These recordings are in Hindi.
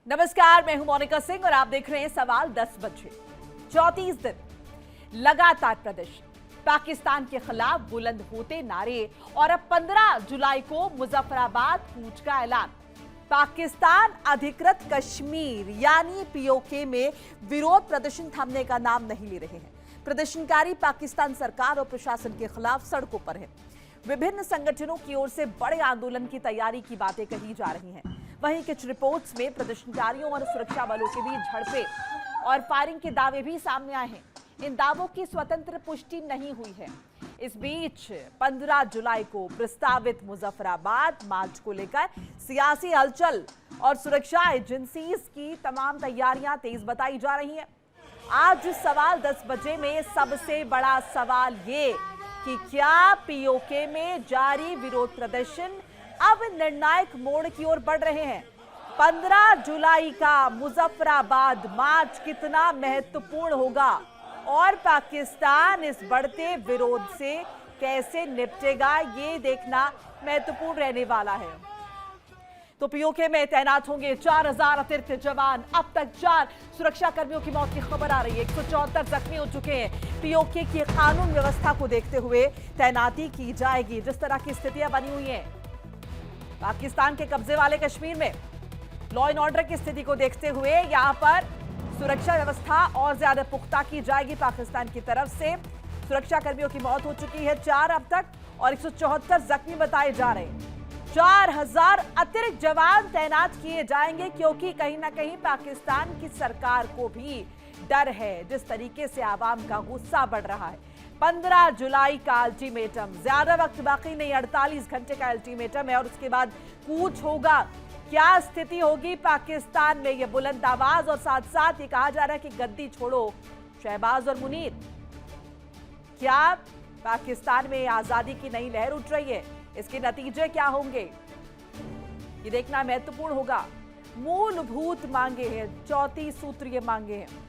नमस्कार, मैं हूं मोनिका सिंह और आप देख रहे हैं सवाल 10 बजे। 34 दिन लगातार प्रदर्शन, पाकिस्तान के खिलाफ बुलंद होते नारे और अब 15 जुलाई को मुजफ्फराबाद कूच का ऐलान। पाकिस्तान अधिकृत कश्मीर यानी पीओके में विरोध प्रदर्शन थमने का नाम नहीं ले रहे हैं। प्रदर्शनकारी पाकिस्तान सरकार और प्रशासन के खिलाफ सड़कों पर हैं। विभिन्न संगठनों की ओर से बड़े आंदोलन की तैयारी की बातें कही जा रही हैं। वहीं कुछ रिपोर्ट्स में प्रदर्शनकारियों और सुरक्षा बलों के बीच झड़पें और फायरिंग के दावे भी सामने आए हैं। इन दावों की स्वतंत्र पुष्टि नहीं हुई है। इस बीच 15 जुलाई को प्रस्तावित मुजफ्फराबाद मार्च को लेकर सियासी हलचल और सुरक्षा एजेंसीज की तमाम तैयारियां तेज बताई जा रही हैं। आज सवाल 10 बजे में सबसे बड़ा सवाल ये कि क्या पीओके में जारी विरोध प्रदर्शन अब निर्णायक मोड़ की ओर बढ़ रहे हैं। 15 जुलाई का मुजफ्फराबाद मार्च कितना महत्वपूर्ण होगा और पाकिस्तान इस बढ़ते विरोध से कैसे निपटेगा, ये देखना महत्वपूर्ण रहने वाला है। तो पीओके में तैनात होंगे 4000 अतिरिक्त जवान। अब तक 4 सुरक्षा कर्मियों की मौत की खबर आ रही है। 174 जख्मी हो चुके हैं। पीओके की कानून व्यवस्था को देखते हुए तैनाती की जाएगी। जिस तरह की स्थितियां बनी हुई हैं पाकिस्तान के कब्जे वाले कश्मीर में, लॉ एंड ऑर्डर की स्थिति को देखते हुए यहां पर सुरक्षा व्यवस्था और ज्यादा पुख्ता की जाएगी। पाकिस्तान की तरफ से सुरक्षा कर्मियों की मौत हो चुकी है 4 अब तक और 174 जख्मी बताए जा रहे हैं। 4000 अतिरिक्त जवान तैनात किए जाएंगे क्योंकि कहीं ना कहीं पाकिस्तान की सरकार को भी डर है जिस तरीके से आवाम का गुस्सा बढ़ रहा है। 15 जुलाई का अल्टीमेटम, ज्यादा वक्त बाकी नहीं, 48 घंटे का अल्टीमेटम है और उसके बाद कूच होगा। क्या स्थिति होगी पाकिस्तान में, यह बुलंद आवाज और साथ साथ ये कहा जा रहा है कि गद्दी छोड़ो शहबाज और मुनीर। क्या पाकिस्तान में आजादी की नई लहर उठ रही है, इसके नतीजे क्या होंगे ये देखना महत्वपूर्ण होगा। मूलभूत मांगे हैं, 34 सूत्रीय मांगे हैं।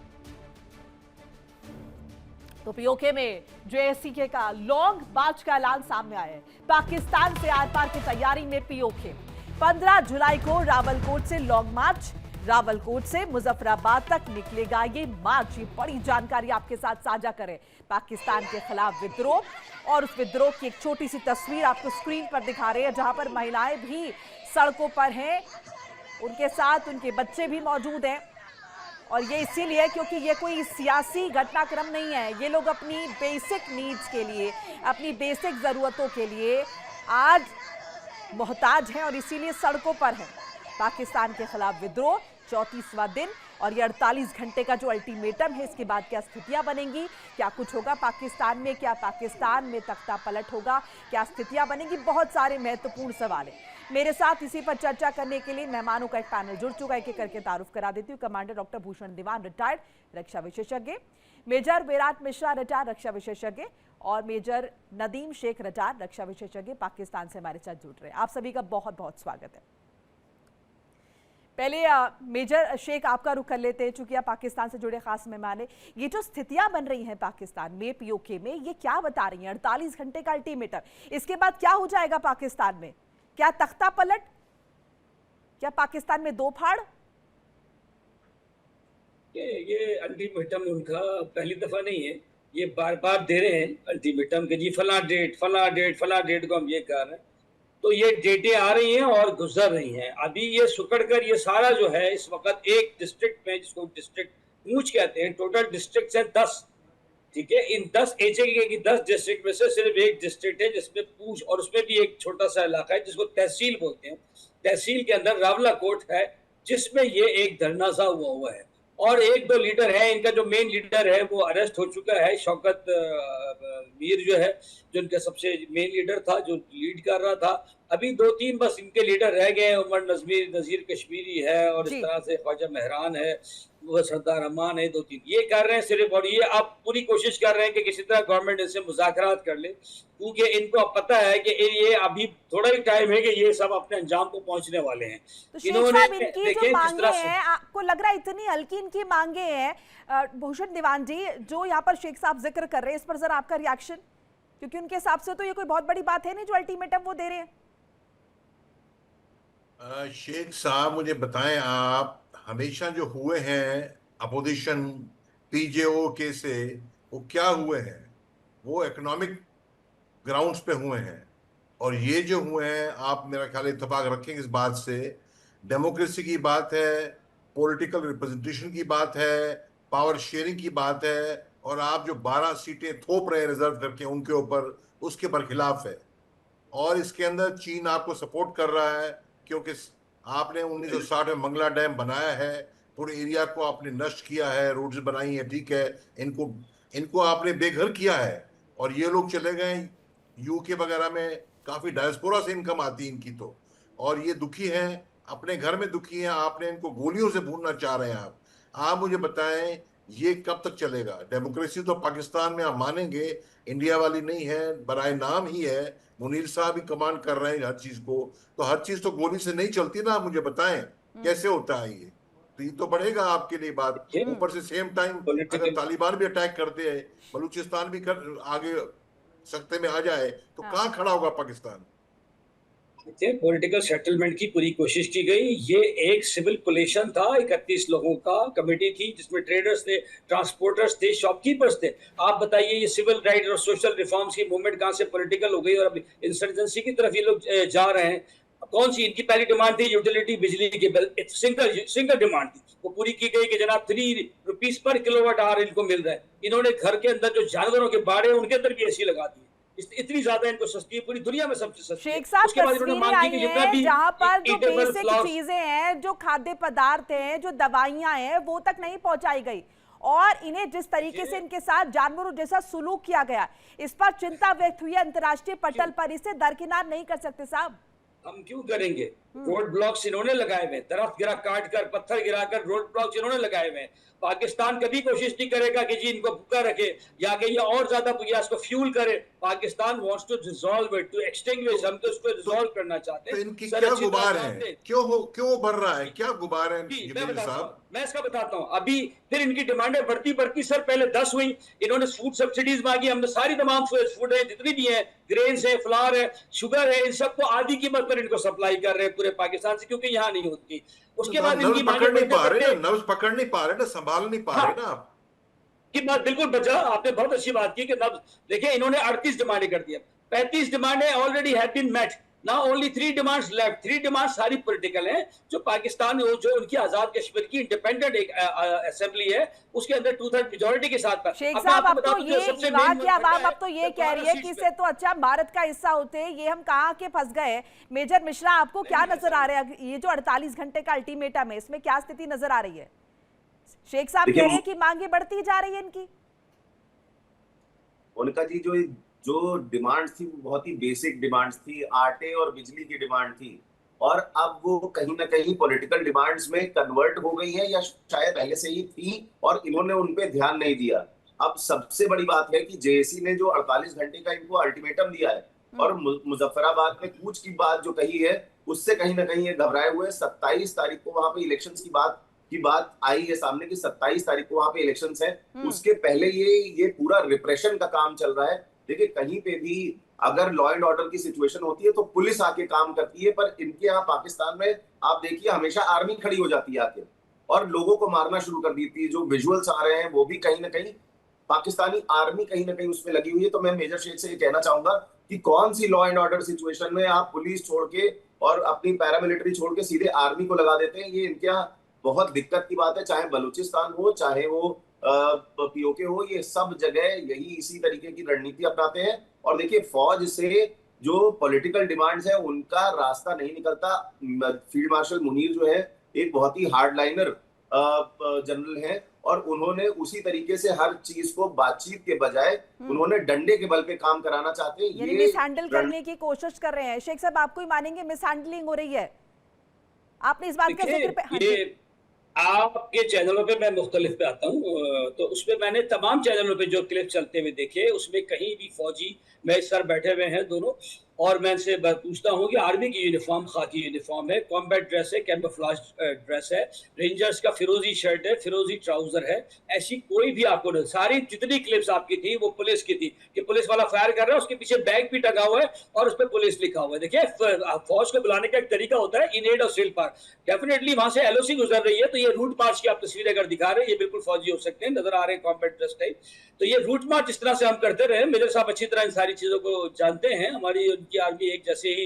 तो पीओके में जेएससीके का लॉन्ग मार्च का ऐलान सामने आया है। पाकिस्तान से आर पार की तैयारी में पीओके 15 जुलाई को रावलकोट से लॉन्ग मार्च, रावलकोट से मुजफ्फराबाद तक निकलेगा ये मार्च। ये बड़ी जानकारी आपके साथ साझा करें। पाकिस्तान के खिलाफ विद्रोह और उस विद्रोह की एक छोटी सी तस्वीर आपको स्क्रीन पर दिखा रहे हैं जहां पर महिलाएं भी सड़कों पर हैं, उनके साथ उनके बच्चे भी मौजूद हैं। और ये इसीलिए क्योंकि ये कोई सियासी घटनाक्रम नहीं है। ये लोग अपनी बेसिक नीड्स के लिए, अपनी बेसिक जरूरतों के लिए आज मोहताज हैं और इसीलिए सड़कों पर हैं। पाकिस्तान के खिलाफ विद्रोह 34वां दिन और ये 48 घंटे का जो अल्टीमेटम है, इसके बाद क्या स्थितियां बनेंगी, क्या कुछ होगा पाकिस्तान में, क्या पाकिस्तान में तख्ता पलट होगा, क्या स्थितियां बनेंगी, बहुत सारे महत्वपूर्ण सवाल हैं। मेरे साथ इसी पर चर्चा करने के लिए मेहमानों का एक पैनल जुड़ चुका है। एक करके तारुफ करा देती हूँ। कमांडर डॉक्टर भूषण दीवान, रिटायर्ड रक्षा विशेषज्ञ, मेजर विराट मिश्रा, रिटायर्ड रक्षा विशेषज्ञ, और मेजर नदीम शेख, रिटायर्ड रक्षा विशेषज्ञ, पाकिस्तान से हमारे साथ जुड़ रहे हैं। आप सभी का बहुत बहुत स्वागत है। पहले मेजर शेख आपका रुख कर लेते हैं, चूंकि आप पाकिस्तान से जुड़े खास मेहमान हैं। ये जो स्थितियां बन रही हैं पाकिस्तान में पीओके में, ये क्या बता रही हैं? 48 घंटे का अल्टीमेटम, इसके बाद क्या हो जाएगा पाकिस्तान में? क्या तख्ता पलट, क्या पाकिस्तान में दो फाड़? ये अल्टीमेटम उनका पहली दफा नहीं है, ये बार बार दे रहे हैं अल्टीमेटम के जी फला डेट फला डेट फला डेट को हम ये कर रहे हैं। तो ये डेटें आ रही हैं और गुजर रही हैं। अभी ये सुकड़ कर ये सारा जो है इस वक्त एक डिस्ट्रिक्ट में, जिसको डिस्ट्रिक्ट पूंछ कहते हैं, टोटल डिस्ट्रिक्ट है 10, ठीक है। इन 10 की 10 डिस्ट्रिक्ट में से सिर्फ एक डिस्ट्रिक्ट है जिसमें पूंछ, और उसमें भी एक छोटा सा इलाका है जिसको तहसील बोलते हैं। तहसील के अंदर रावलाकोट है जिसमें ये एक धरना सा हुआ है और 1-2 लीडर है। इनका जो मेन लीडर है वो अरेस्ट हो चुका है, शौकत मीर जो है, जो इनका सबसे मेन लीडर था, जो लीड कर रहा था। अभी 2-3 बस इनके लीडर रह गए हैं। उमर नज़ीर कश्मीरी है और इस तरह से ख्वाजा मेहरान है, वो सरदार अमान है, 2-3 ये कर रहे हैं सिर्फ। और ये अब पूरी कोशिश कर रहे हैं कि किसी तरह गवर्नमेंट इनसे मुज़ाकरात कर ले, क्योंकि इनको अब पता है कि ये अभी थोड़ा ही टाइम है कि ये सब अपने अंजाम को पहुंचने वाले हैं। तो इन्होंने देखें जिस तरह से आपको लग रहा है इतनी हल्की इनकी मांगे हैं। भूषण दीवान जी, जो यहाँ पर शेख साहब जिक्र कर रहे हैं, इस पर जरा आपका रिएक्शन, क्योंकि उनके हिसाब से तो ये कोई बहुत बड़ी बात है नहीं जो अल्टीमेटम वो दे रहे हैं। शेख साहब मुझे बताएं, आप हमेशा जो हुए हैं अपोजिशन पीजेओ के से, वो क्या हुए हैं? वो इकोनॉमिक ग्राउंड्स पे हुए हैं। और ये जो हुए हैं, आप मेरा ख्याल इत्तेफाक रखेंगे इस बात से, डेमोक्रेसी की बात है, पॉलिटिकल रिप्रेजेंटेशन की बात है, पावर शेयरिंग की बात है, और आप जो 12 सीटें थोप रहे हैं रिजर्व करके उनके ऊपर, उसके पर खिलाफ है। और इसके अंदर चीन आपको सपोर्ट कर रहा है, क्योंकि आपने 1960 में मंगला डैम बनाया है, पूरे एरिया को आपने नष्ट किया है, रोड्स बनाई है, ठीक है, इनको इनको आपने बेघर किया है। और ये लोग चले गए यूके वगैरह में, काफी डायस्पोरा से इनकम आती है इनकी तो, और ये दुखी हैं, अपने घर में दुखी हैं। आपने इनको गोलियों से भूनना चाह रहे हैं आप मुझे बताएं, ये कब तक चलेगा? डेमोक्रेसी तो पाकिस्तान में आप मानेंगे इंडिया वाली नहीं है, बराए नाम ही है। मुनीर साहब ही कमांड कर रहे हैं हर चीज को, तो हर चीज तो गोली से नहीं चलती ना। आप मुझे बताएं कैसे होता है ये? तो ये तो बढ़ेगा आपके लिए बात। ऊपर से सेम टाइम अगर पॉलिटिकल तालिबान भी अटैक करते हैं, बलूचिस्तान भी आगे सकते में आ जाए, तो कहाँ खड़ा होगा पाकिस्तान? पॉलिटिकल सेटलमेंट की पूरी कोशिश की गई। ये एक सिविल कोलिशन था, 31 लोगों का कमेटी थी, जिसमें ट्रेडर्स थे, ट्रांसपोर्टर्स थे, शॉपकीपर्स थे। आप बताइए, ये सिविल राइट और सोशल रिफॉर्म्स की मूवमेंट कहाँ से पॉलिटिकल हो गई और अब इंसर्जेंसी की तरफ ये लोग जा रहे हैं। कौन सी इनकी पहली डिमांड थी? यूटिलिटी बिजली की बिल, सिंगल डिमांड थी, वो पूरी की गई कि जनाब 3 रुपीज पर किलोवाट आवर इनको मिल रहा है। इन्होंने घर के अंदर जो जानवरों के बाड़े उनके अंदर भी एसी लगा दी, इतनी ज्यादा इनको सस्ती है, पूरी दुनिया में सबसे सस्ती है। शेख साहब, उसके बाद इन्होंने तस्वीरें मांग की आई कि जितना हैं भी जहां पर जो eatable बेसिक flowers- चीजें हैं, जो खाद्य पदार्थ हैं, जो दवाइयां हैं, वो तक नहीं पहुंचाई गई। और इन्हें जिस तरीके से इनके साथ जानवरों जैसा सुलूक किया गया, इस पर चिंता व्यक्त हुई है अंतर्राष्ट्रीय पटल पर। इसे दरकिनार नहीं कर सकते साहब? हम क्यों करेंगे? रोड ब्लॉक्स इन्होंने लगाए हुए, दरख्त गिरा काट कर, पत्थर गिराकर रोड ब्लॉक्स इन्होंने लगाए हुए। पाकिस्तान कभी कोशिश नहीं करेगा कि जी इनको भूखा रखे या कि ये और ज्यादा या इसको फ्यूल करे। Pakistan wants to dissolve it, to extinguish. हम तो इसको डिसॉल्व करना चाहते तो हैं। इनकी सर, क्या अच्छी गुबार तरह है? जानते हैं। क्यों भर रहा है? क्या गुबार है जी, जमील साहब? मैं इसका बताता हूँ। अभी फिर इनकी डिमांडें बढ़ती बढ़ती सर, पहले 10 हुई, इन्होंने फूड सब्सिडीज मांगी। हमने सारी तमाम फूड है जितनी भी है, ग्रेन्स है, फ्लावर है, शुगर है, इन सबको आधी कीमत पर इनको सप्लाई कर रहे हैं पूरे पाकिस्तान से, क्योंकि यहाँ नहीं होती। उसके बाद इनकी पकड़ नहीं पा रहे ना, नब्ज पकड़ नहीं पा रहे ना, संभाल नहीं पा रहे ना आप। की बात बिल्कुल बचा, आपने बहुत अच्छी बात की कि नब्ज। देखिए, इन्होंने 38 डिमांडें कर दी, 35 डिमांडें already have been met. Now only 3 demands left. 3 demands सारी पॉलिटिकल हैं, जो पाकिस्तान जो उनकी आजाद कश्मीर की इंडिपेंडेंट एक असेंबली है, उसके अंदर 2/3 मेजोरिटी के साथ। शेख साहब, अब तो ये युवा की आवाम अब तो ये कह रही है कि इससे तो अच्छा भारत का हिस्सा होते। ये हम कहाँ के फंस गए? मेजर मिश्रा, आपको क्या नजर आ रहा है? ये जो 48 घंटे का अल्टीमेटम है, इसमें क्या स्थिति नजर आ रही है? शेख साहब कह रहे हैं कि मांगे बढ़ती जा रही है इनकी। उनका जी जो डिमांड थी वो बहुत ही बेसिक डिमांड्स थी, आटे और बिजली की डिमांड थी, और अब वो कहीं ना कहीं पॉलिटिकल डिमांड्स में कन्वर्ट हो गई है, या शायद पहले से ही थी और इन्होंने उन पे ध्यान नहीं दिया। अब सबसे बड़ी बात है कि जेएसी ने जो 48 घंटे का इनको अल्टीमेटम दिया है और मुजफ्फराबाद में कूच की बात जो कही है, उससे कहीं ना कहीं ये घबराए हुए। 27 तारीख को वहां पे इलेक्शंस की बात आई है सामने कि 27 तारीख को वहां पे इलेक्शंस है। उसके पहले ये पूरा रिप्रेशन का काम चल रहा है। देखिए, कहीं पे भी अगर लॉ एंड ऑर्डर की सिचुएशन होती है तो पुलिस आके काम करती है, पर इनके यहाँ पाकिस्तान में आप देखिए हमेशा आर्मी खड़ी हो जाती है आके और लोगों को मारना शुरू कर देती है। जो विजुअल्स आ रहे हैं वो भी कहीं ना कहीं पाकिस्तानी आर्मी कहीं ना कहीं उसमें लगी हुई है। तो मैं मेजर शेख से ये कहना चाहूंगा कि कौन सी लॉ एंड ऑर्डर सिचुएशन में आप पुलिस छोड़ के और अपनी पैरामिलिट्री छोड़ के सीधे आर्मी को लगा देते हैं। ये इनके यहाँ बहुत दिक्कत की बात है, चाहे बलूचिस्तान हो, चाहे वो पीओके हो, ये सब जगह यही इसी तरीके की रणनीति अपनाते हैं। और देखिए, फौज से जो पॉलिटिकल डिमांड्स है उनका रास्ता नहीं निकलता। फील्ड मार्शल मुनीर जो है एक बहुत ही हार्डलाइनर जनरल है, और उन्होंने उसी तरीके से हर चीज को बातचीत के बजाय उन्होंने डंडे के बल पे काम कराना चाहते हैं। ये मिस हैंडल करने की कोशिश कर रहे हैं। शेख साहब, आपको ही मानेंगे मिस हैंडलिंग हो रही है? आपने इस बात का जिक्र आपके चैनलों पे मैं मुख्तलिफ पे आता हूँ, तो उसमें मैंने तमाम चैनलों पे जो क्लिप चलते हुए देखे, उसमें कहीं भी फौजी, मैं इस सर बैठे हुए हैं दोनों, और मैं इनसे पूछता हूँ कि आर्मी की यूनिफॉर्म खाकी यूनिफॉर्म है, कॉम्बैट ड्रेस है, कैमोफ्लेज ड्रेस है, रेंजर्स का फिरोजी शर्ट है, फिरोजी ट्राउजर है, ऐसी कोई भी आपको नहीं। सारी जितनी क्लिप्स आपकी थी वो पुलिस की थी कि पुलिस वाला फायर कर रहा है, उसके पीछे बैग भी टंगा हुआ है और उस पर पुलिस लिखा हुआ है। देखिए फौज को बुलाने का एक तरीका होता है, इन एड ऑफ सील पार। डेफिनेटली वहां से एलओसी गुजर रही है, तो ये रूट मार्च की आप तस्वीरें अगर दिखा रहे हैं, ये बिल्कुल फौजी हो सकते हैं, नजर आ रहे हैं कॉम्बैट ड्रेस टाइप। तो ये रूट मार्च इस तरह से हम करते रहे, मेजर साहब अच्छी तरह इन सारी चीजों को जानते हैं। हमारी उनकी आर्मी एक जैसे ही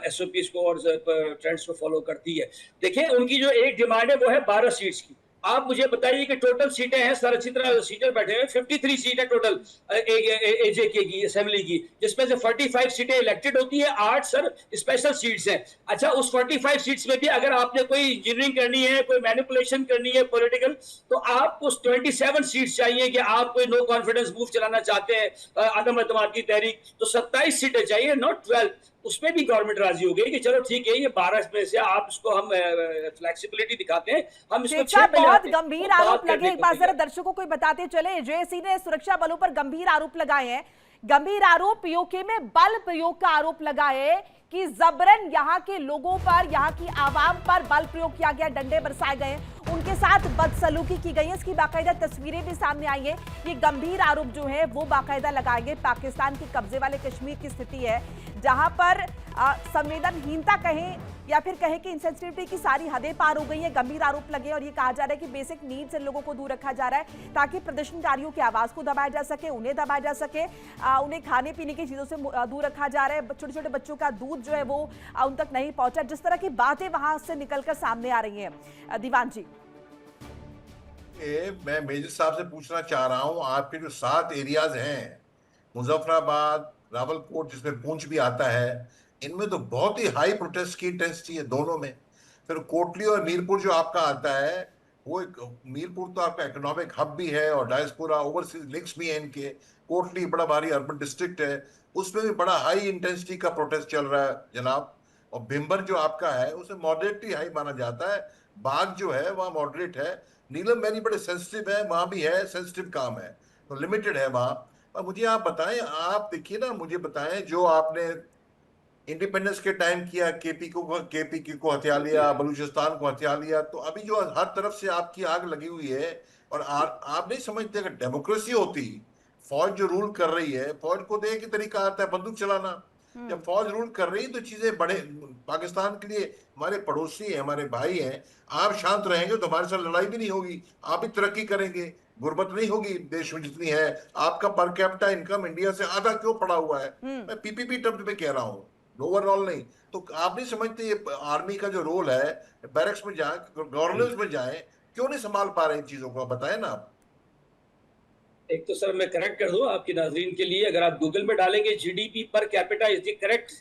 एसओपीज को और ट्रेंड्स को फॉलो करती है। देखिए उनकी जो एक डिमांड है वो है 12 सीट्स की। आप मुझे बताइए कि टोटल सीटें हैं, सर अच्छी तरह सीटें बैठे हैं, 53 सीटें टोटल एजेके की असेंबली की, जिसमें से 45 सीटें इलेक्टेड होती है, 8 सर स्पेशल सीट्स हैं। अच्छा, उस 45 सीट्स में भी अगर आपने कोई इंजीनियरिंग करनी है, कोई मैनिपुलेशन करनी है पॉलिटिकल, तो आपको 27 सीट्स चाहिए कि आप कोई नो कॉन्फिडेंस मूव चलाना चाहते हैं, अदम एतमाद की तहरीक, तो 27 सीटें चाहिए, नॉट 12। उसमें भी गवर्नमेंट राजी हो गई कि चलो ठीक है, ये 12 में से आप इसको हम फ्लेक्सिबिलिटी दिखाते हैं, हम इसको 6 पे बहुत गंभीर आरोप लगे। एक बार जरा दर्शकों को बताते चले, जेएसी ने सुरक्षा बलों पर गंभीर आरोप लगाए हैं। गंभीर आरोप, पीओके में बल प्रयोग का आरोप लगाए कि जबरन यहाँ के लोगों पर, यहाँ की आवाम पर बल प्रयोग किया गया, डंडे बरसाए गए, उनके साथ बदसलूकी की गई है। इसकी बाकायदा तस्वीरें भी सामने आई है। ये गंभीर आरोप जो है वो बाकायदा लगाए गए। पाकिस्तान के कब्जे वाले कश्मीर की स्थिति है, जहां पर संवेदनहीनता कहें या फिर कहें कि इंसेंसिटिविटी की सारी हदें पार हो गई है। गंभीर आरोप लगे और ये कहा जा रहा है कि बेसिक नीड्स से लोगों को दूर रखा जा रहा है ताकि प्रदर्शनकारियों की आवाज को दबाया जा सके, उन्हें दबाया जा सके, उन्हें खाने पीने की चीजों से दूर रखा जा रहा है। छोटे छोटे बच्चों का दूध जो है वो उन तक नहीं पहुंचा। जिस तरह की बातें वहां से निकलकर सामने आ रही हैं, दीवान जी। मैं मेजर साहब से पूछना चाह रहा हूं, आपके जो 7 एरियाज हैं, मुजफ्फराबाद, रावलकोट, जिसमें पूंछ भी आता है, इनमें तो बहुत ही हाई प्रोटेस्ट की इंटेंसिटी है दोनों में। फिर कोटली और मीरपुर जो आपका आता है, वो एक, मीरपुर तो आपका इकोनॉमिक हब भी है और डायस्पोरा ओवरसीज लिंक्स भी हैं इनके। कोटली बड़ा भारी अर्बन डिस्ट्रिक्ट है, उसमें भी बड़ा हाई इंटेंसिटी का प्रोटेस्ट चल रहा है जनाब। और भिम्बर जो आपका है उसे मॉडरेटली हाई माना जाता है। बाग जो है वहाँ मॉडरेट है। नीलम वैली बड़े सेंसिटिव है, वहाँ भी है, सेंसिटिव काम है, तो लिमिटेड है वहाँ। और मुझे आप बताएं, आप देखिए ना, मुझे बताएं जो आपने इंडिपेंडेंस के टाइम किया, केपी को हथिया लिया, बलूचिस्तान को हथिया लिया, तो अभी जो हर तरफ से आपकी आग लगी हुई है। और आप नहीं समझते अगर डेमोक्रेसी होती, फौज जो रूल कर रही है, फौज को तो एक ही तरीका आता है, बंदूक चलाना। जब फौज रूल कर रही तो चीजें बड़े, पाकिस्तान के लिए हमारे पड़ोसी हैं, हमारे भाई हैं। आप शांत रहेंगे तो हमारे साथ लड़ाई भी नहीं होगी, आप भी तरक्की करेंगे, गुर्बत नहीं होगी देश में जितनी है। आपका पर कैपिटा इनकम इंडिया से आधा क्यों पड़ा हुआ है? मैं पीपीपी टर्म पे कह रहा हूँ, ओवरऑल नहीं। तो आप नहीं समझते ये आर्मी का जो रोल है, बैरक्स में जाए, गवर्नेंस में जाए, क्यों नहीं संभाल पा रहे इन चीजों को? बताएं ना आप। एक तो सर मैं करेक्ट कर दूं आपकी नाजरीन के लिए, अगर आप गूगल में डालेंगे GDP per capita is the correct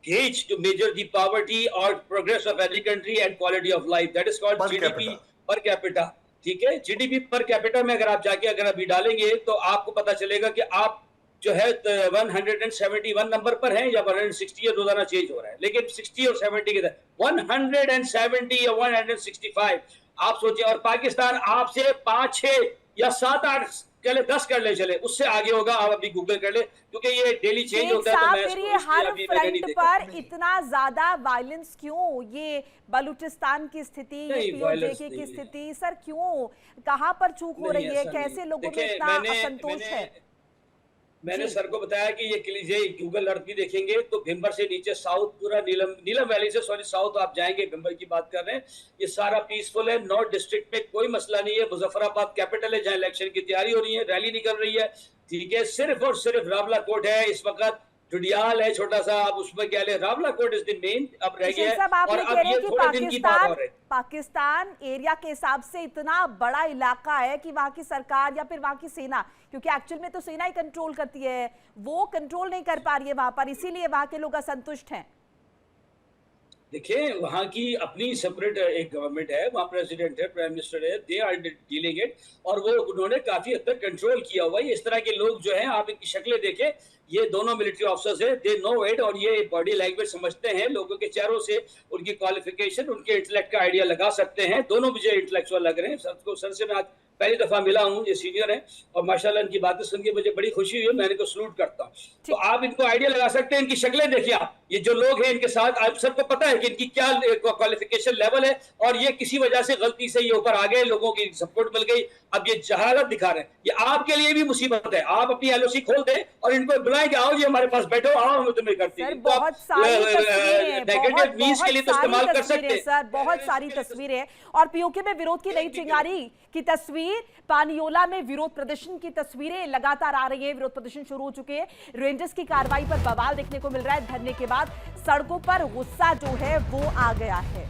gauge to measure the poverty और progress of any country and quality of life, that is called GDP per capita. ठीक है, जीडीपी पर कैपिटा में अगर आप जाके अगर अभी डालेंगे तो आपको पता चलेगा कि आप जो है 171 नंबर पर है या 160, रोजाना चेंज हो रहा है, लेकिन 60 और 70 के साथ 170 या 165 आप सोचिए। और पाकिस्तान आपसे 5, 6 या 7, 8 चले 10 कर ले, चले उससे आगे होगा। आप अभी गूगल कर ले, क्योंकि ये डेली चेंज होता है। तो मैं फिर ये हर फ्रंट पर इतना ज्यादा वायलेंस क्यों? ये बलूचिस्तान की स्थिति, ये पीओके की स्थिति, सर क्यों, कहां पर चूक हो रही है? कैसे लोगों में इतना असंतोष है? मैंने सर को बताया कि ये गूगल अर्थ भी देखेंगे तो भिम्बर से नीचे साउथ पूरा नीलम वैली से साउथ आप जाएंगे, भिम्बर की बात कर रहे हैं, ये सारा पीसफुल है। नॉर्थ डिस्ट्रिक्ट में कोई मसला नहीं है। मुजफ्फराबाद कैपिटल है जहाँ इलेक्शन की तैयारी हो रही है, रैली निकल रही है। ठीक है, सिर्फ और सिर्फ रावलाकोट है इस वक्त, जुडियाल है छोटा सा, आप उसमें क्या ले, रावलाकोट इज द मेन अब रह गया है। और अब ये थोड़े दिन की बात हो रही है। पाकिस्तान एरिया के हिसाब से इतना बड़ा इलाका है कि वहां की सरकार या फिर वहां की सेना, क्योंकि एक्चुअल में तो सेना ही कंट्रोल करती है, वो कंट्रोल नहीं कर पा रही है वहां पर, इसीलिए वहां के लोग असंतुष्ट हैं। देखिए वहाँ की अपनी सेपरेट एक गवर्नमेंट है, वहाँ प्रेसिडेंट है, प्राइम मिनिस्टर है, दे आर डीलिंग इट, और वो उन्होंने काफी हद तक कंट्रोल किया हुआ है। इस तरह के लोग जो हैं, आप इनकी शक्लें देखें, ये दोनों मिलिट्री ऑफिसर्स हैं, दे नो इट, और ये बॉडी लैंग्वेज समझते हैं, लोगों के चेहरों से उनकी क्वालिफिकेशन, उनके इंटेलेक्ट का आइडिया लगा सकते हैं। दोनों मुझे इंटेलेक्चुअल लग रहे हैं। सर से मैं आज पहली दफा मिला हूँ, ये सीनियर है और माशाल्लाह इनकी बातें सुन के मुझे बड़ी खुशी हुई है, मैं इनको सलूट करता हूँ। तो आप इनको आइडिया लगा सकते हैं, इनकी शक्लें देखिए आप, ये जो लोग हैं इनके साथ, आप सबको पता है कि इनकी क्या क्वालिफिकेशन लेवल है और ये किसी वजह से गलती से ये ऊपर आ गए, लोगों की सपोर्ट मिल गई, अब ये जहालत दिखा रहे हैं। ये आपके लिए भी मुसीबत है, आप अपनी एलओसी खोल दें और इनको बुलाएं कि आओ जी हमारे पास बैठो, आओ हम तुम्हें करते हैं। बहुत सारी तस्वीरें, नेगेटिव मीन्स के लिए तो इस्तेमाल कर सकते हैं सर, बहुत सारी तस्वीरें। और पीओके में विरोध की नई चिंगारी की तस्वीर, पानियोला में विरोध प्रदर्शन की तस्वीरें लगातार आ रही है। विरोध प्रदर्शन शुरू हो चुके हैं, रेंजर्स की कार्रवाई पर बवाल देखने को मिल रहा है। धरने के बाद सड़कों पर गुस्सा जो है वो आ गया है।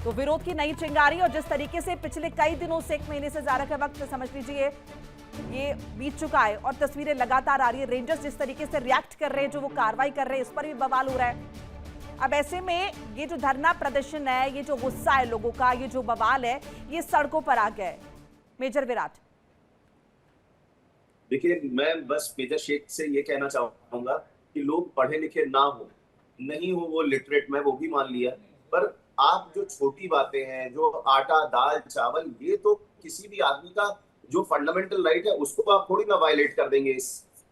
तो विरोध की नई चिंगारी, और जिस तरीके से पिछले कई दिनों से, 1 महीने से ज्यादा का वक्त समझ लीजिए ये बीत चुका है और तस्वीरें लगातार आ रही है। रेंजर्स जिस तरीके से रिएक्ट कर रहे हैं, जो वो कार्रवाई कर रहे हैं, इस पर भी बवाल हो रहा है। अब ऐसे में ये जो धरना प्रदर्शन है, ये जो गुस्सा है लोगों का, ये जो बवाल है, ये सड़कों पर आ गया है। मेजर विराट, देखिए, मैं बस मेजर शेख से ये कहना चाहूंगा कि लोग पढ़े लिखे ना हो, नहीं हो वो लिटरेट, मैं वो भी मान लिया, पर आप जो छोटी बातें हैं, जो आटा दाल चावल, ये तो किसी भी आदमी का जो फंडामेंटल राइट है उसको आप थोड़ी ना वायलेट कर देंगे इस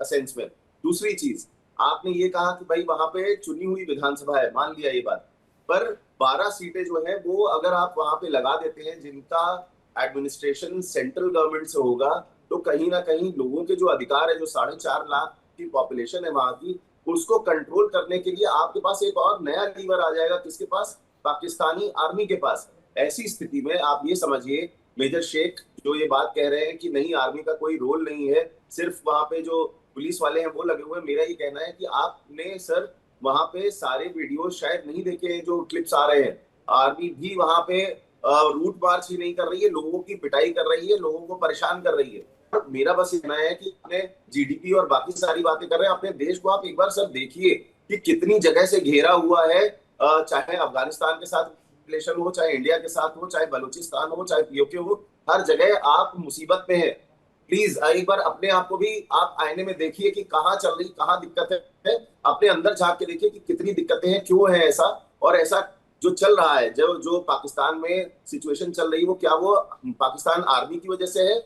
सेंस में। दूसरी चीज, आपने ये कहा कि भाई वहां पे चुनी हुई विधानसभा है, मान लिया ये बात, पर 12 सीटें जो है वो अगर आप वहां पे लगा देते हैं जिनका एडमिनिस्ट्रेशन सेंट्रल गवर्नमेंट से होगा, तो कहीं ना कहीं लोगों के जो अधिकार है, जो 4.5 लाख की पॉपुलेशन है वहां की, उसको कंट्रोल करने के लिए आपके पास एक और नया लीवर आ जाएगा। किसके पास? पाकिस्तानी आर्मी के पास। ऐसी स्थिति में आप ये समझिए, मेजर शेख जो ये बात कह रहे हैं कि नहीं आर्मी का कोई रोल नहीं है, सिर्फ वहां पे जो पुलिस वाले हैं वो लगे हुए हैं, मेरा ये कहना है कि आपने सर वहां पे सारे वीडियो शायद नहीं देखे जो क्लिप्स आ रहे हैं। आर्मी भी वहां पे रूट मार्च ही नहीं कर रही है, लोगों की पिटाई कर रही है, लोगों को परेशान कर रही है। मेरा बस कहना है कि अपने जीडीपी और बाकी सारी बातें कर रहे हैं, अपने देश को आप एक बार सर देखिए कि कितनी जगह से घेरा हुआ है, चाहे अफगानिस्तान के साथ रिलेशन हो, चाहे इंडिया के साथ हो, चाहे बलूचिस्तान हो, चाहे पीओके हो, हर जगह आप मुसीबत में है। प्लीज एक बार अपने आप को भी आप आईने में देखिए कि कहाँ चल रही, कहाँ दिक्कत है, अपने अंदर झांक के देखिए कि कितनी दिक्कतें हैं, क्यों है ऐसा, और ऐसा जो चल रहा है, जो पाकिस्तान में सिचुएशन चल रही है, वो क्या वो पाकिस्तान आर्मी की वजह से है,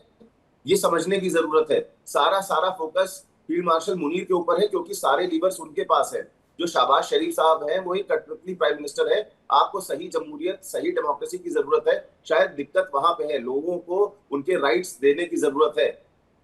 ये समझने की जरूरत है। सारा फोकस फील्ड मार्शल मुनीर के ऊपर है, क्योंकि सारे लीवर्स उनके पास है। जो शहबाज शरीफ साहब हैं वही कठपुतली प्राइम मिनिस्टर है। आपको सही जमहूरियत, सही डेमोक्रेसी की जरूरत है, शायद दिक्कत वहां पे है, लोगों को उनके राइट्स देने की जरूरत है।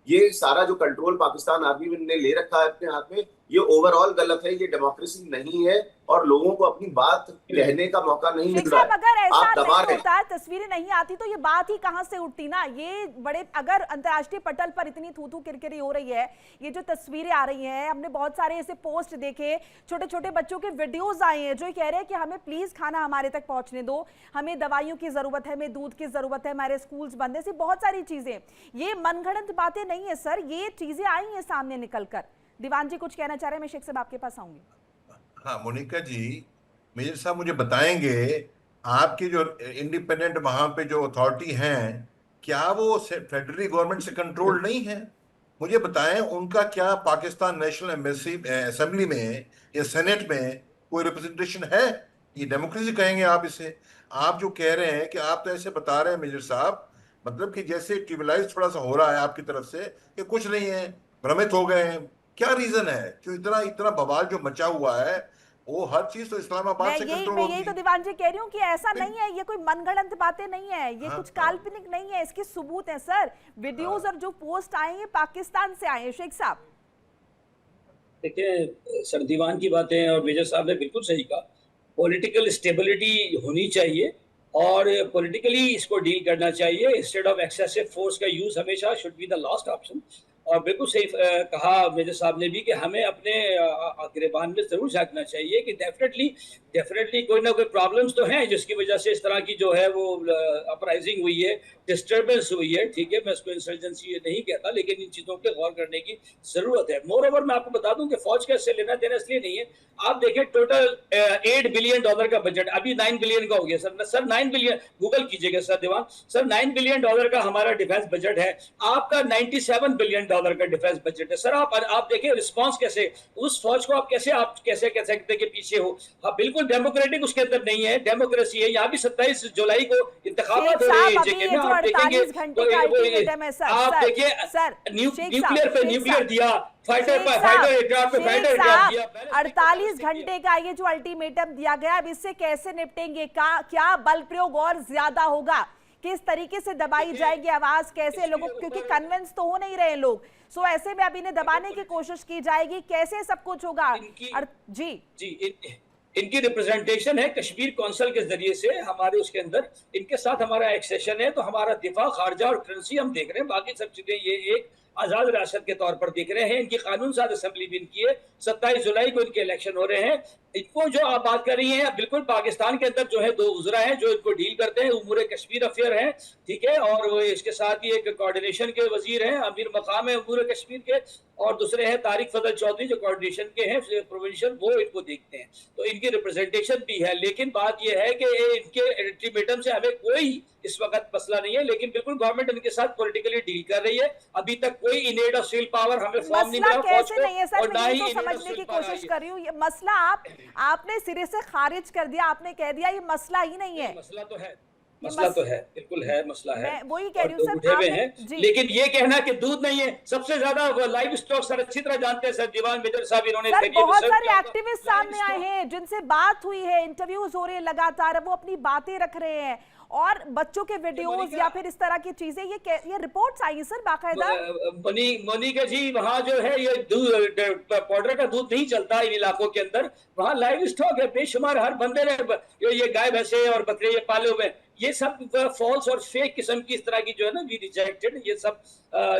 ये सारा जो कंट्रोल पाकिस्तान आर्मी ने ले रखा है अपने हाथ में, ये ओवरऑल गलत है, ये डेमोक्रेसी नहीं है और लोगों को अपनी बात कहने का मौका नहीं मिल रहा है। अगर ऐसा आप दबा नहीं रहे होता, तस्वीरें नहीं आती, तो ये बात ही कहां से उठती ना। ये बड़े, अगर अंतर्राष्ट्रीय पटल पर इतनी थू किरकिरी हो रही है, ये जो तस्वीरें आ रही हैं, हमने बहुत सारे ऐसे पोस्ट देखे, छोटे छोटे बच्चों के वीडियोस आए हैं जो कह रहे हैं कि हमें प्लीज खाना हमारे तक पहुंचने दो, हमें दवाइयों की जरूरत है, हमें दूध की जरूरत है, हमारे स्कूल्स बंद है, ऐसी बहुत सारी चीजें। ये मनगढ़ंत बातें नहीं है सर, ये चीजें आई हैं सामने निकलकर। दीवान जी कुछ कहना चाह रहे हैं, मैं शेख साहब आपके पास आऊंगी। हाँ मोनिका जी, मेजर साहब मुझे बताएंगे, आपके जो इंडिपेंडेंट वहां पे जो अथॉरिटी हैं, क्या वो फेडरल गवर्नमेंट से कंट्रोल नहीं है? मुझे बताएं, उनका क्या पाकिस्तान नेशनल एम्बेसी असेंबली में या सेनेट में कोई रिप्रेजेंटेशन है? ये डेमोक्रेसी कहेंगे आप इसे? आप जो कह रहे हैं कि आप तो ऐसे बता रहे हैं मेजर साहब, मतलब कि जैसे ट्रिविलाइज थोड़ा सा हो रहा है आपकी तरफ से कि कुछ नहीं है, भ्रमित हो गए हैं। क्या रीजन है क्यों इतना बवाल जो मचा हुआ है? वो हर चीज तो इस्लामाबाद से कंट्रोल होती है। यही तो दीवान जी कह रही हूँ कि ऐसा नहीं है, ये कोई मनगढ़ंत बातें नहीं है, ये कुछ काल्पनिक नहीं है, इसके सबूत हैं सर। वीडियोस और जो पोस्ट आए हैं पाकिस्तान से आए हैं। शेख साहब देखिए, सर दीवान की बातें और मेजर साहब ने बिल्कुल सही कहा, पॉलिटिकल स्टेबिलिटी होनी चाहिए और पॉलिटिकली इसको डील करना चाहिए। इंस्टेड ऑफ एक्सेसिव फोर्स का यूज हमेशा should be the last option. और बिल्कुल सही कहा मेजर साहब ने भी कि हमें अपने गिरबान में जरूर झांकना चाहिए कि डेफिनेटली कोई ना कोई प्रॉब्लम्स तो हैं जिसकी वजह से इस तरह की जो है वो अपराइजिंग हुई है, डिस्टर्बेंस हुई है। ठीक है, मैं इसको इंसर्जेंसी नहीं कहता, लेकिन इन चीज़ों पे गौर करने की ज़रूरत है। मोर ओवर मैं आपको बता दूं कि फौज का इससे लेना देना इसलिए नहीं है। आप देखिए, टोटल $8 बिलियन का बजट, अभी 9 बिलियन का हो गया सर 9 बिलियन, गूगल कीजिएगा सर दीवान, सर 9 बिलियन का हमारा डिफेंस बजट है, आपका $97 बिलियन का डिफेंस बजट है। सर आप देखिए रिस्पॉन्स कैसे, उस फौज को आप कैसे कह सकते हैं कि पीछे हो? हाँ बिल्कुल डेमोक्रेटिक उसके अंदर नहीं है, डेमोक्रेसी है। यहाँ भी 27 जुलाई को इंतखाबात हो रहे हैं, आप देखेंगे 48 घंटे का अल्टीमेटम है सर। आप सर, देखिए सर, न्यूक्लियर पे न्यूक्लियर दिया, फाइटर एयरक्राफ्ट पे फाइटर शेख एयरक्राफ्ट साहब, दिया। 48 घंटे का ये जो अल्टीमेटम दिया गया, अब इससे कैसे निपटेंगे? क्या बल प्रयोग और ज्यादा होगा? किस तरीके से दबाई जाएगी आवाज? कैसे लोगों, क्योंकि कन्विंस तो हो नहीं रहे लोग, सो ऐसे में अभी इन्हें दबाने की कोशिश की जाएगी, कैसे सब कुछ होगा? जी इनकी रिप्रेजेंटेशन है कश्मीर कौंसिल के जरिए से हमारे उसके अंदर, इनके साथ हमारा एक सेशन है, तो हमारा दिफा, खारजा और करेंसी हम देख रहे हैं, बाकी सब चीजें ये एक आजाद रियासत के तौर पर देख रहे हैं। इनकी कानून साज असेंबली भी इनकी है, 27 जुलाई को इनके इलेक्शन हो रहे हैं। इनको जो आप बात कर रही हैं, बिल्कुल पाकिस्तान के अंदर जो है 2 वज़रा हैं जो इनको डील करते हैं, उमूर कश्मीर अफेयर है, ठीक है, और वो इसके साथ ही एक कोऑर्डिनेशन के वजीर हैं, अमीर मकाम है उमूर कश्मीर के, और दूसरे हैं तारिक फजल चौधरी जो कोऑर्डिनेशन के हैं प्रोविंशियल, वो इनको देखते हैं, तो इनकी रिप्रेजेंटेशन भी है। लेकिन बात यह है कि इनके अल्टीमेटम से हमें कोई इस वक्त मसला नहीं है, लेकिन बिल्कुल गवर्नमेंट इनके साथ पॉलिटिकली डील कर रही है। अभी तक कोई इनेड ऑफ सील पावर हमें फॉर्म नहीं मिला कैसे नहीं है सर, और ना मैं ही ये तो समझने की कोशिश कर रही हूँ। ये मसला आपने सिरे से खारिज कर दिया, आपने कह दिया ये मसला ही नहीं है। मसला तो है, मसला तो है, बिल्कुल है, मसला है, मैं वही कह रही हूँ सर, उठे हुए हैं। लेकिन ये कहना कि दूध नहीं है, सबसे ज्यादा लाइव स्टॉक सर अच्छी तरह जानते हैं सर, दीवान मेजर साहब, इन्होंने बहुत सारे एक्टिविस्ट सामने आए हैं जिनसे बात हुई है, इंटरव्यूज हो रहे हैं लगातार, वो अपनी बातें रख रहे हैं, और बच्चों के वीडियोस या फिर इस तरह की चीजें, ये रिपोर्ट्स आई है सर बाकायदा। मोनिका जी, वहाँ जो है ये पाउडर का दूध नहीं चलता इन इलाकों के अंदर, वहाँ लाइव स्टॉक है बेशुमार, हर बंदे ने ये गाय भैंसे और बकरे ये पाले हुए, ये सब फॉल्स और फेक किस्म की इस तरह की जो है ना, वी रिजेक्टेड, ये सब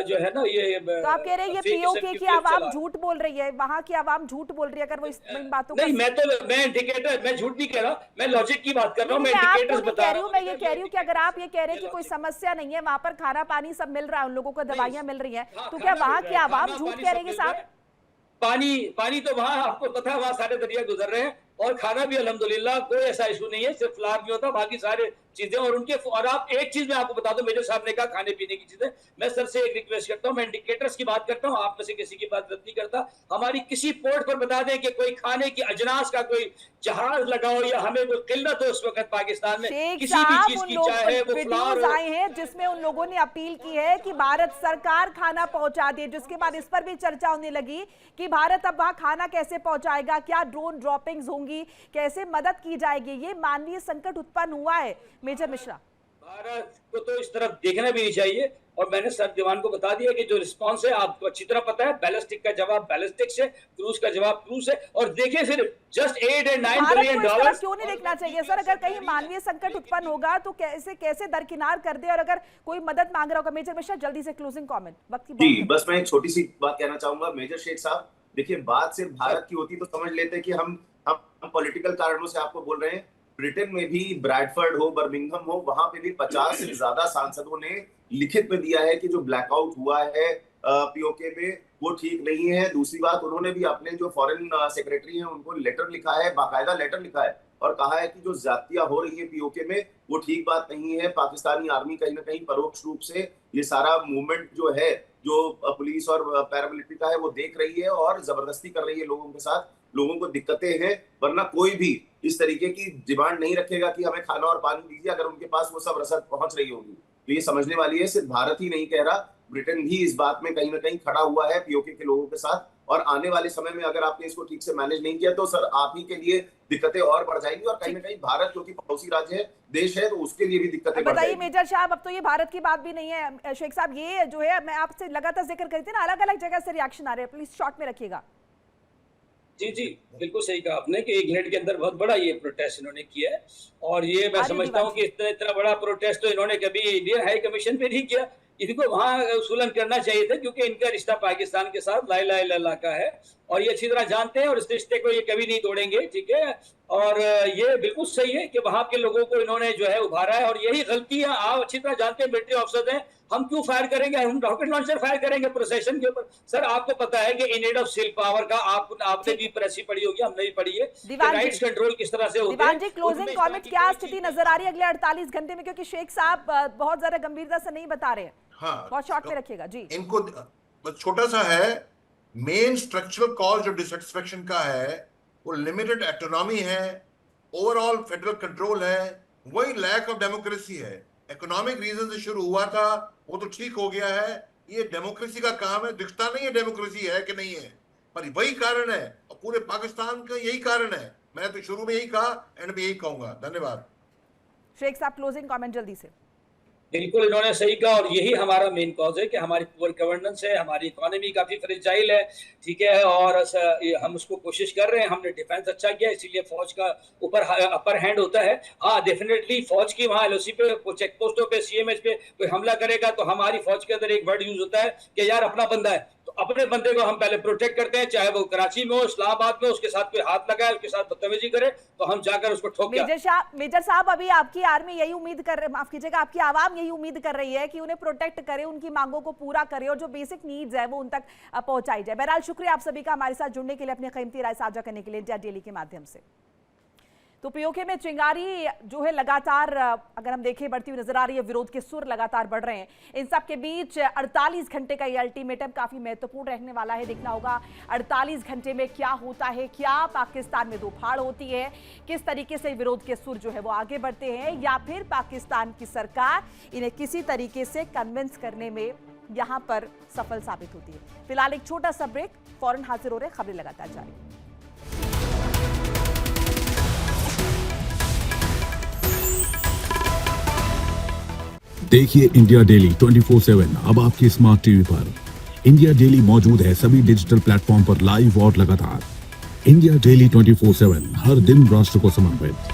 जो है ना, ये तो आप कह रहे हैं ये पीओके की आवाम झूठ बोल रही है, वहाँ की आवाम झूठ बोल रही है, अगर वो इन बातों नहीं, मैं इंडिकेटर, मैं झूठ नहीं कह रहा, मैं लॉजिक की बात कर रहा हूँ, मैं इंडिकेटर्स बता रहा हूँ। मैं ये कह रही हूँ कि अगर आप ये कह रहे हैं कि कोई समस्या नहीं है, वहाँ पर खाना पानी सब मिल रहा है, उन लोगों को दवाइयाँ मिल रही हैं, तो क्या वहाँ की आवाम झूठ कह रही है साहब? पानी तो वहाँ आपको पता है, वहाँ सारे दरिया गुजर रहे हैं, और खाना भी अल्हम्दुलिल्लाह कोई ऐसा इशू नहीं है, सिर्फ फ्लावर नहीं होता, बाकी सारे चीजें, और उनके, और आप एक चीज मैं आपको बता दूं, मेजर साहब ने कहा खाने पीने की चीजें, मैं सर से एक रिक्वेस्ट करता हूं, मैं इंडिकेटर्स की बात करता हूं, आप में से किसी की बात रद्द नहीं करता, हमारी किसी पोर्ट पर बता दें कि कोई खाने की अजनास का कोई जहाज लगाओ, या हमें कोई किल्लत हो इस वक्त पाकिस्तान में किसी भी चीज की, चाहे वो फ्लावर आए हैं जिसमें उन लोगों ने अपील की है कि भारत सरकार खाना पहुंचा दे, जिसके बाद इस पर भी चर्चा होने लगी कि भारत अब वहां खाना कैसे पहुंचाएगा, क्या ड्रोन ड्रॉपिंग्स होंगी, कैसे मदद की जाएगी, ये मानवीय संकट उत्पन्न हुआ है। मेजर मिश्रा, भारत को तो इस तरफ देखना भी नहीं चाहिए, और मैंने सर दीवान को बता दिया कि जो रिस्पांस है आपको अच्छी तरह पता है, बैलिस्टिक का जवाब बैलिस्टिक से, क्रूज का जवाब क्रूज से, और देखिए सिर्फ जस्ट 8 और 9 बिलियन डॉलर क्यों नहीं देखना चाहिए सर? अगर कहीं मानवीय संकट उत्पन्न होगा तो कैसे दरकिनार कर दे, और अगर कोई मदद मांग रहा होगा। मेजर मिश्रा, जल्दी से क्लोजिंग कमेंट, वक्त की जी, बस मैं एक छोटी सी बात कहना चाहूंगा मेजर शेख साहब, देखिए बात सिर्फ भारत की होती तो समझ लेते कि हम पॉलिटिकल कारणों से आपको बोल रहे हैं। ब्रिटेन में भी ब्रैडफर्ड हो, बर्मिंघम हो, वहां पे भी 50 से ज्यादा सांसदों ने लिखित में दिया है कि जो ब्लैकआउट हुआ है पीओके में वो ठीक नहीं है। दूसरी बात, उन्होंने भी अपने जो फॉरेन सेक्रेटरी हैं उनको लेटर लिखा है, बाकायदा लेटर लिखा है, और कहा है कि जो ज्यादतियां हो रही है पीओके में वो ठीक बात नहीं है। पाकिस्तानी आर्मी कहीं ना कहीं परोक्ष रूप से ये सारा मूवमेंट जो है, जो पुलिस और पैरामिलिट्री का है, वो देख रही है और जबरदस्ती कर रही है लोगों के साथ। लोगों को दिक्कतें हैं, वरना कोई भी इस तरीके की डिमांड नहीं रखेगा कि हमें खाना और पानी दीजिए, अगर उनके पास वो सब रसद पहुंच रही होगी। तो ये समझने वाली है, सिर्फ भारत ही नहीं कह रहा, ब्रिटेन भी इस बात में कहीं ना कहीं खड़ा हुआ है पीओके के लोगों के साथ। और आने वाले समय में अगर आपने इसको ठीक से मैनेज नहीं किया तो सर आप ही के लिए दिक्कतें और बढ़ जाएंगी, और कहीं ना कहीं भारत क्योंकि पड़ोसी राज्य है, देश है, तो उसके लिए भी दिक्कतें बढ़ बताइए जाएंगी। मेजर साहब, अब तो ये भारत की बात भी नहीं है शेख साहब, ये जो है मैं आपसे लगातार जिक्र करती थी ना, अलग अलग जगह से रिएक्शन आ रहे हैं, प्लीज शॉर्ट में रखिएगा। जी, बिल्कुल सही कहा आपने कि 1 मिनट के अंदर बहुत बड़ा ये प्रोटेस्ट इन्होंने किया है, और ये मैं समझता हूँ कि इतना बड़ा प्रोटेस्ट तो इन्होंने कभी इंडियन हाई कमीशन पे नहीं किया। इनको वहाँ उसूलन करना चाहिए था, क्योंकि इनका रिश्ता पाकिस्तान के साथ ला इलाहा इल्लल्लाह का है, और ये अच्छी तरह जानते हैं, और इस रिश्ते को ये कभी नहीं तोड़ेंगे, ठीक है। और ये बिल्कुल सही है कि वहाँ के लोगों को इन्होंने जो है उभारा है, और यही गलती है, आप अच्छी तरह जानते हैं, मिलिट्री ऑफिसर हैं, हम क्यों फायर करेंगे, हम रॉकेट लॉन्चर फायर करेंगे प्रोसेशन के ऊपर। सर आपको पता है कि इन एड ऑफ सिल पावर का आपने भी प्रेस पढ़ी होगी, हमने भी पढ़ी है, राइट्स कंट्रोल किस तरह से होते हैं। दीवान जी, क्लोजिंग कमेंट, क्या स्थिति नजर आ रही है अगले 48 घंटे में, क्योंकि शेख साहब बहुत ज्यादा गंभीरता से नहीं बता रहे हैं। हाँ, बहुत शॉर्ट में रखिएगा जी। इनको छोटा सा है, मेन स्ट्रक्चरल कॉज जो डिससेटिस्फेक्शन का है वो लिमिटेड ऑटोनॉमी है, ओवरऑल फेडरल कंट्रोल है, वही लैक ऑफ डेमोक्रेसी है। इकोनॉमिक रीजन से शुरू हुआ था, वो तो ठीक हो गया है। ये डेमोक्रेसी का काम है, दिखता नहीं है डेमोक्रेसी है कि नहीं है, पर वही कारण है और पूरे पाकिस्तान का यही कारण है। मैं तो शुरू में यही कहा, एंड में यही कहूंगा। धन्यवाद। शेख साहब, क्लोजिंग कमेंट जल्दी से। बिल्कुल इन्होंने सही कहा, और यही हमारा मेन कॉज है कि हमारी पुअर गवर्नेंस है, हमारी इकोनॉमी काफी फ्रेजाइल है, ठीक है, और हम उसको कोशिश कर रहे हैं। हमने डिफेंस अच्छा किया, इसीलिए फौज का ऊपर अपर हैंड होता है। हाँ, डेफिनेटली फौज की वहाँ एलओसी पे, चेक पोस्टों पे, सीएमएच पे कोई हमला करेगा तो हमारी फौज के अंदर एक वर्ड यूज होता है कि यार अपना बंदा है, तो अपने बंदे को हम पहले प्रोटेक्ट करते हैं, चाहे वो कराची में हो, इस्लामाबाद में, उसके साथ कोई हाथ लगाए, उसके साथ बदतमीजी करे तो हम जाकर उसको ठोक के। मेजर साहब, अभी आपकी आर्मी यही उम्मीद कर रहे, माफ कीजिएगा, आपकी आवाम यही उम्मीद कर रही है कि उन्हें प्रोटेक्ट करे, उनकी मांगों को पूरा करे और जो बेसिक नीड्स है वो उन तक पहुंचाई जाए। बहरहाल शुक्रिया आप सभी का हमारे साथ जुड़ने के लिए, अपनी कीमती राय साझा करने के लिए इंडिया डेली के माध्यम से। तो पीओके में चिंगारी जो है लगातार, अगर हम देखें, बढ़ती हुई नजर आ रही है। विरोध के सुर लगातार बढ़ रहे हैं। इन सब के बीच 48 घंटे का ये अल्टीमेटम काफी महत्वपूर्ण रहने वाला है। देखना होगा 48 घंटे में क्या होता है, क्या पाकिस्तान में दो फाड़ होती है, किस तरीके से विरोध के सुर जो है वो आगे बढ़ते हैं, या फिर पाकिस्तान की सरकार इन्हें किसी तरीके से कन्विंस करने में यहां पर सफल साबित होती है। फिलहाल एक छोटा सा ब्रेक, फौरन हाजिर हो रहे, खबरें लगातार जारी। देखिए इंडिया डेली 24/7 अब आपके स्मार्ट टीवी पर। इंडिया डेली मौजूद है सभी डिजिटल प्लेटफॉर्म पर लाइव और लगातार। इंडिया डेली 24/7 हर दिन राष्ट्र को समर्पित।